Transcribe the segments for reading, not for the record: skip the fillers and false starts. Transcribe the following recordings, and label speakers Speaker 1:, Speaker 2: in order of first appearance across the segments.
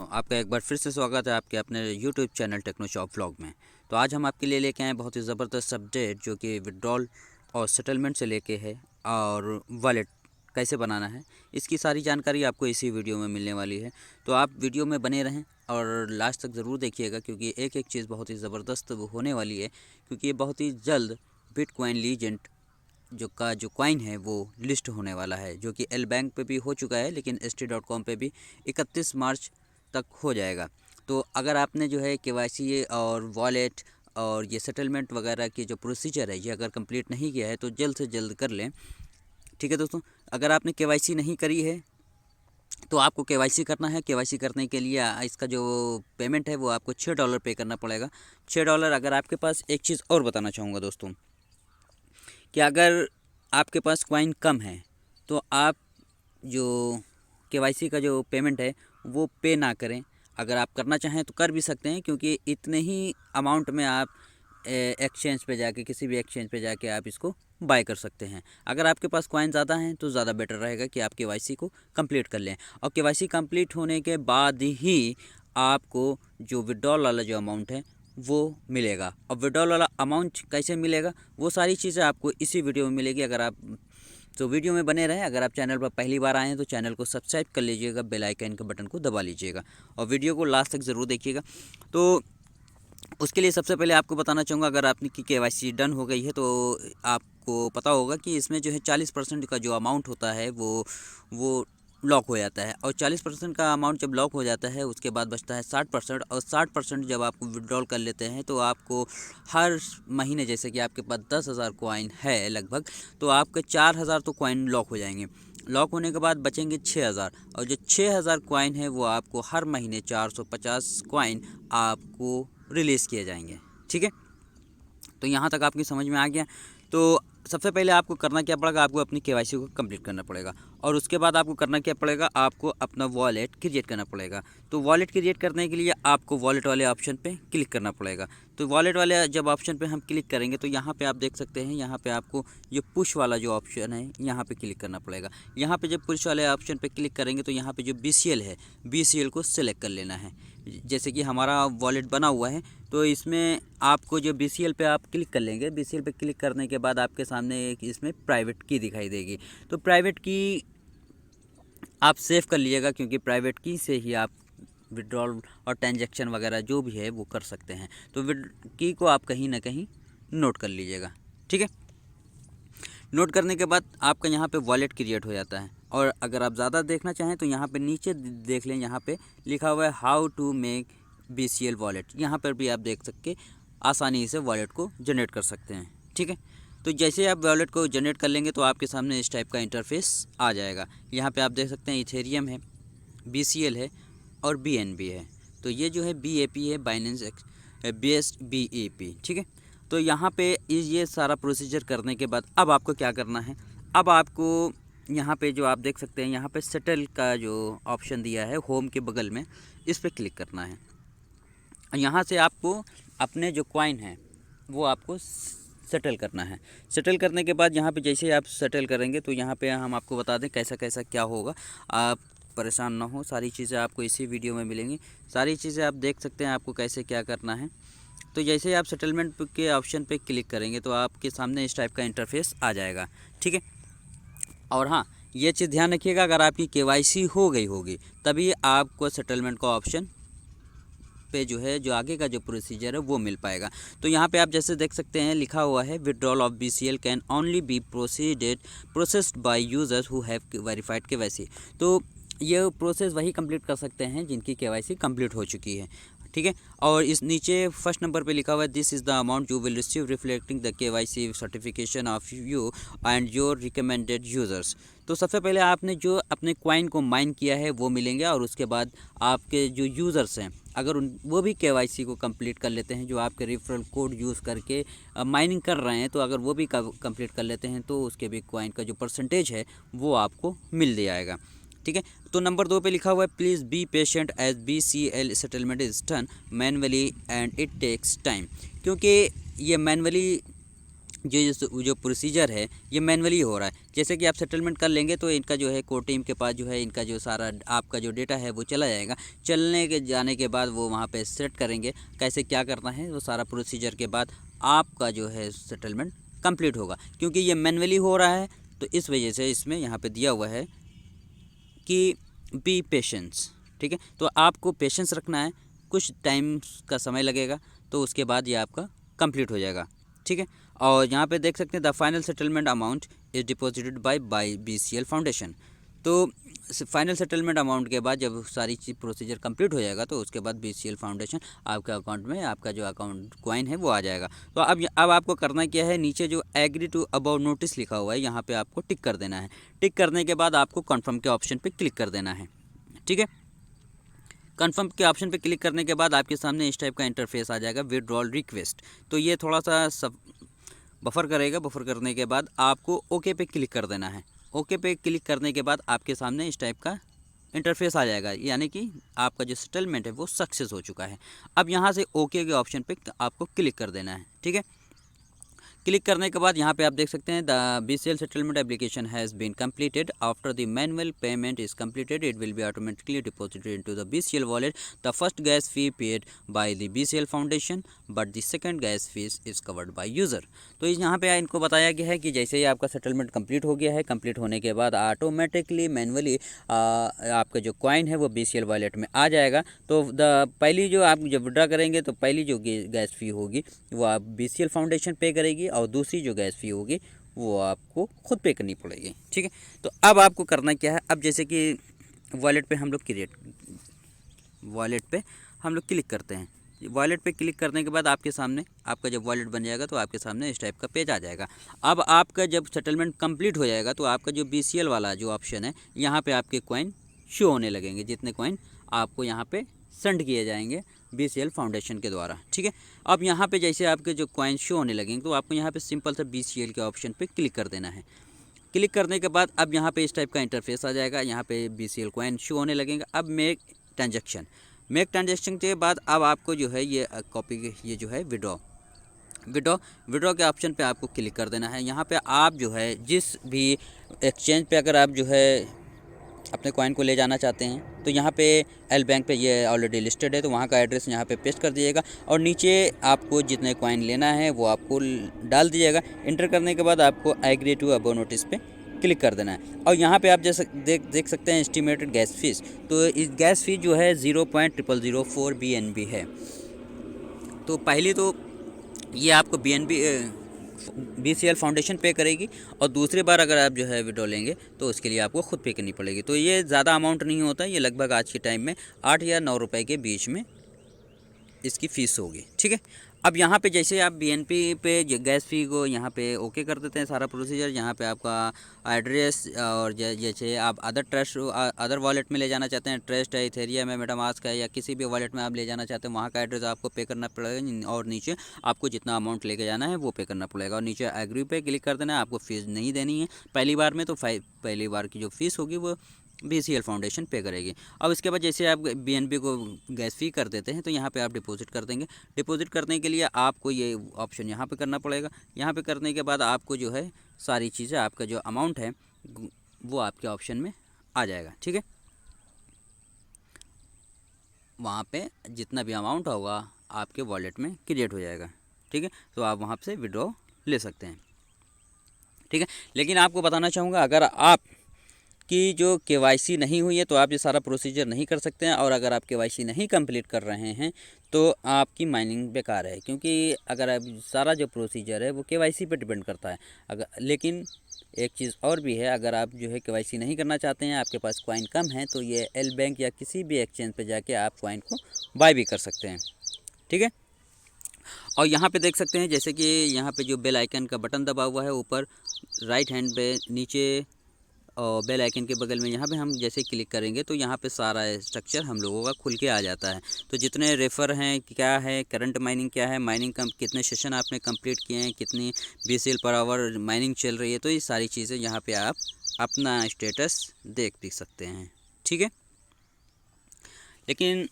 Speaker 1: आपका एक बार फिर से स्वागत है आपके अपने YouTube channel Techno Shop Vlog में। तो आज हम आपके लिए लेके आए बहुत ही ज़बरदस्त अपडेट जो कि विड्रॉल और सेटलमेंट से लेके है और वॉलेट कैसे बनाना है, इसकी सारी जानकारी आपको इसी वीडियो में मिलने वाली है। तो आप वीडियो में बने रहें और लास्ट तक ज़रूर देखिएगा, क्योंकि एक एक चीज़ बहुत ही ज़बरदस्त होने वाली है। क्योंकि ये बहुत ही जल्द बिटकॉइन लीजेंड जो कॉइन है वो लिस्ट होने वाला है, जो कि एल बैंक पे भी हो चुका है, लेकिन st.com पे भी 31 मार्च तक हो जाएगा। तो अगर आपने जो है केवाईसी और वॉलेट और ये सेटलमेंट वगैरह की जो प्रोसीजर है ये अगर कंप्लीट नहीं किया है तो जल्द से जल्द कर लें। ठीक है दोस्तों, अगर आपने केवाईसी नहीं करी है तो आपको केवाईसी करना है। केवाईसी करने के लिए इसका जो पेमेंट है वो आपको $6 पे करना पड़ेगा। $6। अगर आपके पास एक चीज़ और बताना चाहूँगा दोस्तों, कि अगर आपके पास कॉइन कम है तो आप जो केवाईसी का जो पेमेंट है वो पे ना करें। अगर आप करना चाहें तो कर भी सकते हैं, क्योंकि इतने ही अमाउंट में आप एक्सचेंज पे जाके, किसी भी एक्सचेंज पे जाके आप इसको बाय कर सकते हैं। अगर आपके पास कॉइन ज़्यादा हैं तो ज़्यादा बेटर रहेगा कि आप केवाईसी को कंप्लीट कर लें, और केवाईसी कंप्लीट होने के बाद ही आपको जो विड्रॉल वाला जो अमाउंट है वो मिलेगा। और विड्रॉल वाला अमाउंट कैसे मिलेगा वो सारी चीज़ें आपको इसी वीडियो में मिलेगी। अगर आप तो वीडियो में बने रहें। अगर आप चैनल पर पहली बार आए हैं तो चैनल को सब्सक्राइब कर लीजिएगा, बेल आइकन के बटन को दबा लीजिएगा और वीडियो को लास्ट तक ज़रूर देखिएगा। तो उसके लिए सबसे पहले आपको बताना चाहूँगा, अगर आपकी केवाईसी डन हो गई है तो आपको पता होगा कि इसमें जो है 40% का जो अमाउंट होता है वो लॉक हो जाता है, और 40% का अमाउंट जब लॉक हो जाता है उसके बाद बचता है 60%। और 60% जब आप विड्रॉल कर लेते हैं तो आपको हर महीने, जैसे कि आपके पास 10,000 कॉइन है लगभग, तो आपके 4,000 तो कॉइन लॉक हो जाएंगे। लॉक होने के बाद बचेंगे 6,000, और जो 6,000 कॉइन है वो आपको हर महीने 450 कॉइन आपको रिलीज़ किए जाएंगे। ठीक है, तो यहाँ तक आपकी समझ में आ गया। तो सबसे पहले आपको करना क्या पड़ेगा, आपको अपनी केवाईसी को कंप्लीट करना पड़ेगा, और उसके बाद आपको करना क्या पड़ेगा, आपको अपना वॉलेट क्रिएट करना पड़ेगा। तो वॉलेट क्रिएट करने के लिए आपको वॉलेट वाले ऑप्शन पे क्लिक करना पड़ेगा। तो वॉलेट वाले जब ऑप्शन पे हम क्लिक करेंगे तो यहाँ पे आप देख सकते हैं, यहाँ पे आपको ये पुश वाला जो ऑप्शन है यहाँ पे क्लिक करना पड़ेगा। यहाँ पे जब पुश वाले ऑप्शन पे क्लिक करेंगे तो यहाँ पे जो BCL है, BCL को सिलेक्ट कर लेना है। जैसे कि हमारा वॉलेट बना हुआ है तो इसमें आपको जो BCL पे आप क्लिक कर लेंगे, BCL पे क्लिक करने के बाद आपके सामने एक इसमें प्राइवेट की दिखाई देगी। तो प्राइवेट की आप सेव कर लीजिएगा, क्योंकि प्राइवेट की से ही आप विड्रॉल और ट्रांजैक्शन वगैरह जो भी है वो कर सकते हैं। तो की को आप कहीं ना कहीं नोट कर लीजिएगा। ठीक है, नोट करने के बाद आपका यहाँ पे वॉलेट क्रिएट हो जाता है। और अगर आप ज़्यादा देखना चाहें तो यहाँ पे नीचे देख लें, यहाँ पे लिखा हुआ है how to make BCL wallet. यहाँ पर भी आप देख सकते आसानी से वॉलेट को जनरेट कर सकते हैं। ठीक है, तो जैसे आप वॉलेट को जनरेट कर लेंगे तो आपके सामने इस टाइप का इंटरफेस आ जाएगा। यहाँ पे आप देख सकते हैं इथेरियम है, BCL है और BNB है। तो ये जो है BAP है, बाइनेंस बेस्ड BEP। ठीक है, तो यहाँ पे ये सारा प्रोसीजर करने के बाद अब आपको क्या करना है, अब आपको यहाँ पे जो आप देख सकते हैं यहाँ पे सेटल का जो ऑप्शन दिया है होम के बगल में, इस पर क्लिक करना है। यहाँ से आपको अपने जो कॉइन हैं वो आपको सेटल करना है। सेटल करने के बाद यहाँ पे जैसे आप सेटल करेंगे तो यहाँ पे हम आपको बता दें कैसा कैसा क्या होगा। आप परेशान ना हो, सारी चीज़ें आपको इसी वीडियो में मिलेंगी। सारी चीज़ें आप देख सकते हैं आपको कैसे क्या करना है। तो जैसे आप सेटलमेंट के ऑप्शन पे क्लिक करेंगे तो आपके सामने इस टाइप का इंटरफेस आ जाएगा। ठीक है, और हाँ, ये चीज़ ध्यान रखिएगा, अगर आपकी केवाईसी हो गई होगी तभी आपको सेटलमेंट का ऑप्शन पे जो है जो आगे का जो प्रोसीजर है वो मिल पाएगा। तो यहाँ पे आप जैसे देख सकते हैं लिखा हुआ है withdrawal of BCL can only be processed bye users who have verified KYC. तो ये प्रोसेस वही कंप्लीट कर सकते हैं जिनकी केवाईसी कंप्लीट हो चुकी है। ठीक है, और इस नीचे फर्स्ट नंबर पे लिखा हुआ है this is the amount you will receive reflecting the KYC certification of you and your recommended users. तो सबसे पहले आपने जो अपने कॉइन को माइन किया है वो मिलेंगे, और उसके बाद आपके जो यूज़र्स हैं अगर वो भी KYC को कंप्लीट कर लेते हैं, जो आपके रेफरल कोड यूज़ करके माइनिंग कर रहे हैं, तो अगर वो भी कंप्लीट कर लेते हैं तो उसके भी कॉइन का जो परसेंटेज है वो आपको मिल जाएगा। ठीक है, तो नंबर 2 पे लिखा हुआ है please be patient as BCL settlement is done manually and it takes time. क्योंकि ये मैनुअली जो प्रोसीजर है ये मैनुअली हो रहा है। जैसे कि आप सेटलमेंट कर लेंगे तो इनका जो है कोर टीम के पास जो है इनका जो सारा आपका जो डेटा है वो चला जाएगा। चलने के जाने के बाद वो वहाँ पे सेट करेंगे कैसे क्या करना है, वो सारा प्रोसीजर के बाद आपका जो है सेटलमेंट कंप्लीट होगा। क्योंकि ये मैनुअली हो रहा है तो इस वजह से इसमें यहाँ पे दिया हुआ है कि बी पेशेंस। ठीक है, तो आपको पेशेंस रखना है, कुछ टाइम का समय लगेगा तो उसके बाद ये आपका कंप्लीट हो जाएगा। ठीक है, और यहाँ पे देख सकते हैं the final settlement amount is deposited bye BCL foundation. तो फाइनल सेटलमेंट अमाउंट के बाद जब सारी चीज़ प्रोसीजर कंप्लीट हो जाएगा तो उसके बाद BCL फाउंडेशन आपके अकाउंट में आपका जो अकाउंट कॉइन है वो आ जाएगा। तो अब आपको करना क्या है, नीचे जो एग्री टू अबाउ नोटिस लिखा हुआ है यहाँ पे आपको टिक कर देना है। टिक करने के बाद आपको कन्फर्म के ऑप्शन पे क्लिक कर देना है। ठीक है, कन्फर्म के ऑप्शन पे क्लिक करने के बाद आपके सामने इस टाइप का इंटरफेस आ जाएगा विड्रॉल रिक्वेस्ट। तो ये थोड़ा सा सब बफर करेगा। बफर करने के बाद आपको ओके पे क्लिक कर देना है। ओके पे क्लिक करने के बाद आपके सामने इस टाइप का इंटरफेस आ जाएगा, यानी कि आपका जो सेटलमेंट है वो सक्सेस हो चुका है। अब यहाँ से ओके के ऑप्शन पे आपको क्लिक कर देना है। ठीक है, क्लिक करने के बाद यहाँ पे आप देख सकते हैं the BCL settlement application has been completed after the manual payment is completed it will be automatically deposited into the BCL wallet the first gas fee paid by the BCL foundation but the second gas fees is covered by user. तो यहाँ पे इनको बताया गया है कि जैसे ही आपका सेटलमेंट कंप्लीट हो गया है, कंप्लीट होने के बाद ऑटोमेटिकली मैनुअली आपका जो कॉइन है वो BCL वॉलेट में आ जाएगा। तो पहली जो आप जब विड्रा करेंगे तो पहली जो गैस फी होगी वो आप BCL फाउंडेशन पे करेगी और दूसरी जो गैस फी होगी वो आपको खुद पे करनी पड़ेगी। ठीक है, तो अब आपको करना क्या है, अब जैसे कि वॉलेट पे हम लोग क्लिक करते हैं। वॉलेट पे क्लिक करने के बाद आपके सामने आपका जब वॉलेट बन जाएगा तो आपके सामने इस टाइप का पेज आ जाएगा। अब आपका जब सेटलमेंट कंप्लीट हो जाएगा तो आपका जो BCL वाला जो ऑप्शन है यहाँ पे आपके कॉइन शो होने लगेंगे, जितने कॉइन आपको यहाँ पे सेंड किए जाएंगे BCL फाउंडेशन के द्वारा। ठीक है, अब यहाँ पे जैसे आपके जो कॉइन शो होने लगेंगे तो आपको यहाँ पे सिंपल सा BCL के ऑप्शन पे क्लिक कर देना है। क्लिक करने के बाद अब यहाँ पे इस टाइप का इंटरफेस आ जाएगा। यहाँ पे BCL कॉइन शो होने लगेंगे। अब मेक ट्रांजेक्शन के बाद अब आपको जो है ये कॉपी ये जो है विड्रॉ के ऑप्शन पे आपको क्लिक कर देना है। यहाँ पे आप जो है जिस भी एक्सचेंज पे अगर आप जो है अपने कॉइन को ले जाना चाहते हैं तो यहाँ पे एल बैंक पे ये ऑलरेडी लिस्टेड है तो वहाँ का एड्रेस यहाँ पे पेस्ट कर दीजिएगा और नीचे आपको जितने कॉइन लेना है वो आपको डाल दीजिएगा। इंटर करने के बाद आपको एग्री टू अबाउ नोटिस पे क्लिक कर देना है और यहाँ पे आप जैसे देख सकते हैं एस्टिमेटेड गैस फीस। तो इस गैस फीस जो है 0.0004 BNB है। तो पहली तो ये आपको BCL फाउंडेशन पे करेगी और दूसरी बार अगर आप जो है विड्रॉ लेंगे तो उसके लिए आपको खुद पे करनी पड़ेगी। तो ये ज़्यादा अमाउंट नहीं होता, ये लगभग आज के टाइम में 8 या 9 रुपए के बीच में इसकी फ़ीस होगी। ठीक है, अब यहाँ पे जैसे आप BNB पे गैस फी को यहाँ पे ओके कर देते हैं सारा प्रोसीजर। यहाँ पे आपका एड्रेस और जैसे आप अदर वॉलेट में ले जाना चाहते हैं, ट्रस्ट है, इथेरियम है, मेटामास्क है या किसी भी वॉलेट में आप ले जाना चाहते हैं वहाँ का एड्रेस आपको पे करना पड़ेगा और नीचे आपको जितना अमाउंट लेके जाना है वो पे करना पड़ेगा और नीचे एग्री पे क्लिक कर देना है। आपको फ़ीस नहीं देनी है पहली बार में, तो पहली बार की जो फ़ीस होगी वो BCL फाउंडेशन पे करेगी। अब इसके बाद जैसे आप BNB को गैस फी कर देते हैं तो यहाँ पे आप डिपॉजिट कर देंगे। डिपॉजिट करने के लिए आपको ये ऑप्शन यहाँ पे करना पड़ेगा। यहाँ पे करने के बाद आपको जो है सारी चीज़ें आपका जो अमाउंट है वो आपके ऑप्शन में आ जाएगा। ठीक है, वहाँ पे जितना भी अमाउंट होगा आपके वॉलेट में क्रिएट हो जाएगा। ठीक है, तो आप वहाँ से विड्रॉ ले सकते हैं। ठीक है, लेकिन आपको बताना चाहूँगा अगर आप कि जो KYC नहीं हुई है तो आप ये सारा प्रोसीजर नहीं कर सकते हैं और अगर आप KYC नहीं कंप्लीट कर रहे हैं तो आपकी माइनिंग बेकार है। क्योंकि अगर आप सारा जो प्रोसीजर है वो KYC पे डिपेंड करता है। लेकिन एक चीज़ और भी है, अगर आप जो है KYC नहीं करना चाहते हैं, आपके पास कॉइन कम है तो ये एल बैंक या किसी भी एक्सचेंज पे जाके आप कॉइन को बाय भी कर सकते हैं। ठीक है, और यहाँ पे देख सकते हैं जैसे कि यहाँ पे जो बेल आइकन का बटन दबा हुआ है ऊपर राइट हैंड पे नीचे और बेल आइकन के बगल में यहाँ पे हम जैसे क्लिक करेंगे तो यहाँ पे सारा स्ट्रक्चर हम लोगों का खुल के आ जाता है। तो जितने रेफ़र हैं, क्या है करंट माइनिंग, क्या है माइनिंग, कितने सेशन आपने कंप्लीट किए हैं, कितनी BCL पर आवर माइनिंग चल रही है, तो ये सारी चीज़ें यहाँ पे आप अपना स्टेटस देख भी सकते हैं। ठीक है, लेकिन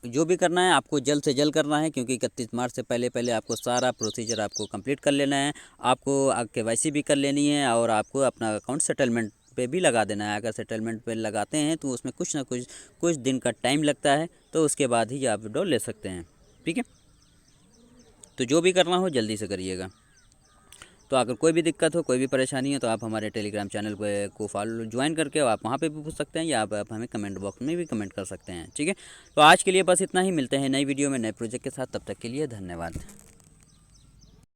Speaker 1: जो भी करना है आपको जल्द से जल्द करना है, क्योंकि 31 मार्च से पहले पहले आपको सारा प्रोसीजर आपको कंप्लीट कर लेना है। आपको KYC भी कर लेनी है और आपको अपना अकाउंट सेटलमेंट पे भी लगा देना है। अगर सेटलमेंट पे लगाते हैं तो उसमें कुछ ना कुछ दिन का टाइम लगता है, तो उसके बाद ही आप विड्रॉल ले सकते हैं। ठीक है, तो जो भी करना हो जल्दी से करिएगा। तो अगर कोई भी दिक्कत हो, कोई भी परेशानी हो, तो आप हमारे टेलीग्राम चैनल को फॉलो ज्वाइन करके आप वहाँ पे भी पूछ सकते हैं, या आप हमें कमेंट बॉक्स में भी कमेंट कर सकते हैं। ठीक है, तो आज के लिए बस इतना ही। मिलते हैं नई वीडियो में नए प्रोजेक्ट के साथ, तब तक के लिए धन्यवाद।